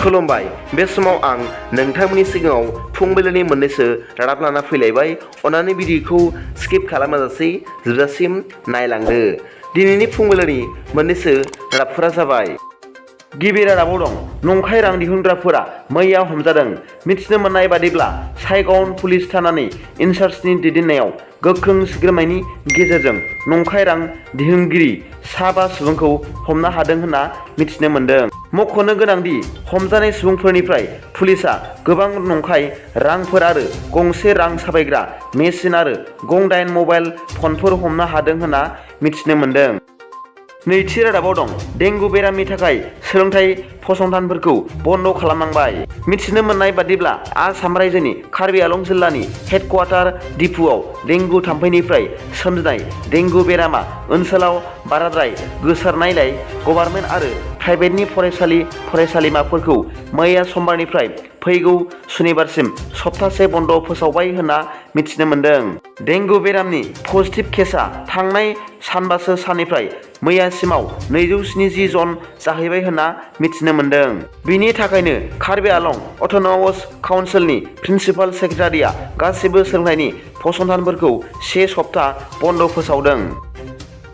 खुलुमबाय बे समाव आं नोंथांमोननि सिगाङाव फुंबिलिनि मोननैसो रादाब लाना फैलायबाय। अन्नानै भिडिअखौ स्किप खालामाजासे जोबजासिम नायलांदो। दिनैनि फुंबिलिनि मोननैसो रादाबफोरा जाबाय। गिबि रादाबाव दं नंखाय रां दिहुनग्राफोरा मैया हमजादों। मिथिनो मोननाय बादिब्ला साइगावन पुलिस थानानि इनचार्जनि दैदेननायाव गोख्रों सिग्रोमनायनि गेजेरजों नंखाय रां दिहुनगिरि 5 सुबुंखौ हमनो हादों होनना मिथिनो मोनदों। मख'नो गोनांदि हमजानाय सुबुंफोरनिफ्राय पुलिसआ गोबां नंखाय रांफोर आरो गंसे रां साफायग्रा मेसिन आरो गं 8 मबाइल फनफोर हमनो हादों होनना मिथिनो मोनदों। नैथि रादाबाव दं डेंगु बेरामनि थाखाय सोलोंथाइ फसंथानफोरखौ बन्द खालामनांबाय। मिथिनो मोननाय बादिब्ला आसाम रायजोनि कार्बि आलं जिल्लानि हेडक्वार्टार दिपुआव डेंगु थाम्फैनिफ्राय सोमजिनाय डेंगु बेरामा ओनसोलाव बाराद्राय गोसारनायलाय गभर्नमेन्ट आरो प्राइभेटनि फरायसालिमाफोरखौ मैया समबारनिफ्राय फैगौ सुनिबारसिम सप्तासे बन्द फोसावबाय होनना मिथिनो मोनदों। डेंगु बेरामनि पजिटिभ केसआ थांनाय सानबासो साननिफ्राय मैयासिमाव 270 जन जाहैबाय होनना मिथिनो मोनदों। बिनि थाखायनो कार्बि आलं अट'नमास काउन्सिलनि प्रिन्सिपाल सेक्रेटारिया गासिबो सोलोंथाइनि फसंथानफोरखौ 1 सप्ता बन्द फोसावदों।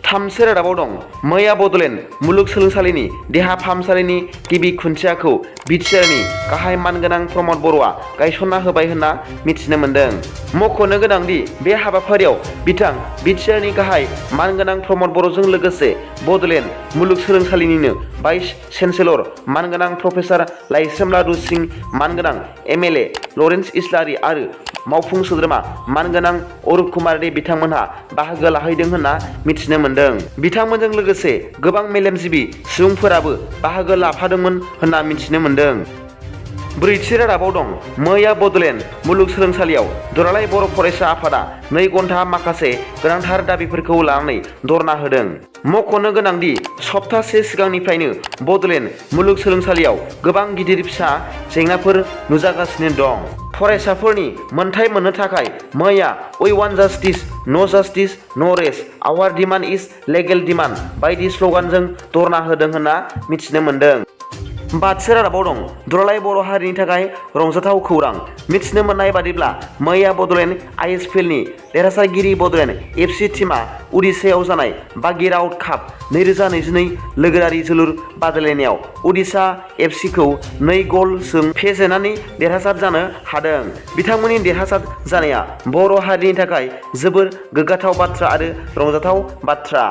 थामथि रादाबाव दं मैया बड'लेण्ड मुलुगसोलोंसालिनि देहा फाहामसालिनि गिबि खुन्थियाखौ बिटिआरनि गाहाय मानगोनां प्रमद बर'आ गायसनना होबाय होनना मिथिनो मोनदों। मख'नो गोनांदि बे हाबाफारियाव बिटिआरनि गाहाय मानगोनां प्रमद बर'जों लोगोसे बड'लेण्ड मुलुगसोलोंसालिनिनो भाइस चेन्सेलर मानगोनां प्रफेसार लाइस्रोम सिं मानगोनां एमएलए लरेन्स इस्लारि आरो मावफुं सोद्रोमा मानगोनां अरुप कुमार दे बिथांमोनहा बाहागो लाहैदों होनना मिथिनो मोनदों। बिथांमोनजों लोगोसे गोबां मेलेमजिबि सुबुंफोराबो बाहागो लाफादोंमोन होनना मिथिनो मोनदों। ब्रैथि रादाबाव दं मैया बड'लेण्ड मुलुगसोलोंसालियाव दुलाराय बर' फरायसा आफादा 2 घन्टा माखासे गोनांथार दाबिफोरखौ लानानै धरना होदों। मख'नो गोनांदि सप्तासे सिगांनिफ्रायनो बड'लेण्ड मुलुगसोलोंसालियाव गोबां गिदिर फिसा जेंनाफोर नुजागासिनो दं। फरायसाफोरनि मोनथाय मोननो थाखाय मैया वी वान्ट जास्टिस नो रेस्ट आवार डिमान्ड इज लेगेल डिमान्ड बायदि स्लगानजों धरना होदों होनना मिथिनो मोनदों। बाथि रादाबाव दं दुलाराय बर' हारिनि थाखाय रंजाथाव खौरां। मिथिनो मोननाय बादिब्ला मैया बड'लेण्ड आइएसएलनि देरहासारगिरि बड'लेण्ड एफसि टीमा उडिशायाव जानाय बागीराउट काप 2022 लोगोआरि जोलुर बादायलायनायाव उडिशा एफसिखौ 2 गलजों फेजेननानै देरहासार जानो हादों। बिथांमोननि देरहासार जानाया बर' हारिनि थाखाय जोबोर गोग्गाथाव बाथ्रा आरो रंजाथाव बाथ्रा।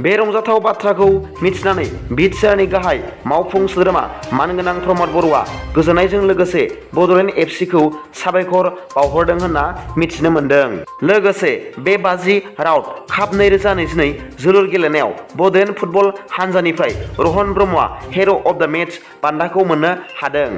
बे रंजाथाव बाथ्राखौ मिथिनानै बिटिआरनि गाहाय मावफुं सोद्रोमा मानगोनां प्रमद बर'आ गोजोननायजों लोगोसे बड'लेण्ड एफसिखौ साबायखर बावहरदों होनना मिथिनो मोनदों। लोगोसे बे राउट काप 2022 जोलुर गेलेनायाव बड'लेण्ड फुटबल हानजानिफ्राय रहन ब्रह्मआ हिर' अफ द मेच बान्थाखौ मोननो हादों।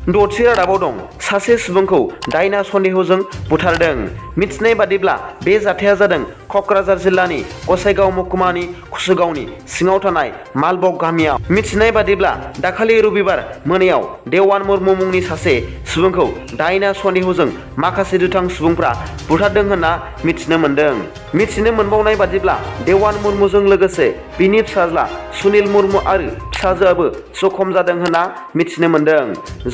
द'थि रादाबाव दं सासे सुबुंखौ दायना सन्देहजों बुथारदों। मिथिनाय बादिब्ला बे जाथाया जादों क'क्राझार जिल्लानि गसाइगाव महकुमानि कुसुगावनि सिङाव थानाय मालबग गामियाव। मिथिनाय बादिब्ला दाखालि रबिबार मोनायाव देवान मुर्मु मुंनि सासे सुबुंखौ दायना सन्देहजों माखासे दुथां सुबुंफ्रा बुथारदों होनना मिथिनो मोनदों। मिथिनो मोनबावनाय बादिब्ला देवान मुर्मुजों लोगोसे बिनि फिसाज्ला सुनिल मुर्मु आरो फिसाजोआबो जखम जादों होनना मिथिनो मोनदों।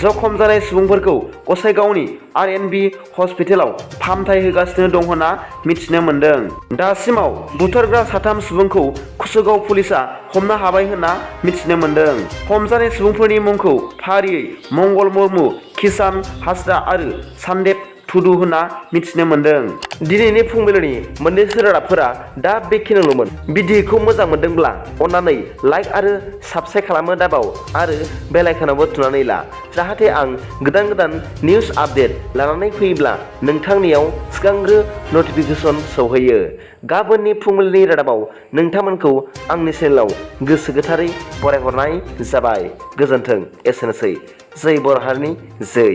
जखम जानाय सुबुंफोरखौ गसाइगावनि आर.एन.बी. हस्पिटालाव फाहामथाय होगासिनो दं होनना मिथिनो मोनदों। दासिमाव बुथारग्रा 3 सुबुंखौ कुसुगाव पुलिसआ हमनो हाबाय होनना मिथिनो मोनदों। हमजानाय सुबुंफोरनि मुंखौ फारियै मंगल मुर्मु, किसान हासदा आरो सान्देब टुडु होनना मिथिनो मोनदों। दिनैनि फुंबिलिनि मोननैसो रादाबफोरा दा बेखिनिल'मोन। भिडिअखौ मोजां मोनदोंब्ला अन्नानै लाइक आरो साबस्क्राइब खालामनो दाबाव आरो बेल आइकनावबो थुनानै ला, जाहाथे आं गोदान निउस आपडेट लानानै फैयोब्ला नोंथांनियाव सिगांग्रो नटिफिकेसन सौहैयो। गाबोननि फुंबिलिनि रादाबाव नोंथांमोनखौ आंनि चेनेलाव गोसो गोथारै बरायहरनाय जाबाय। गोजोन्थों। एसेनोसै। जै बर' हारिनि जै।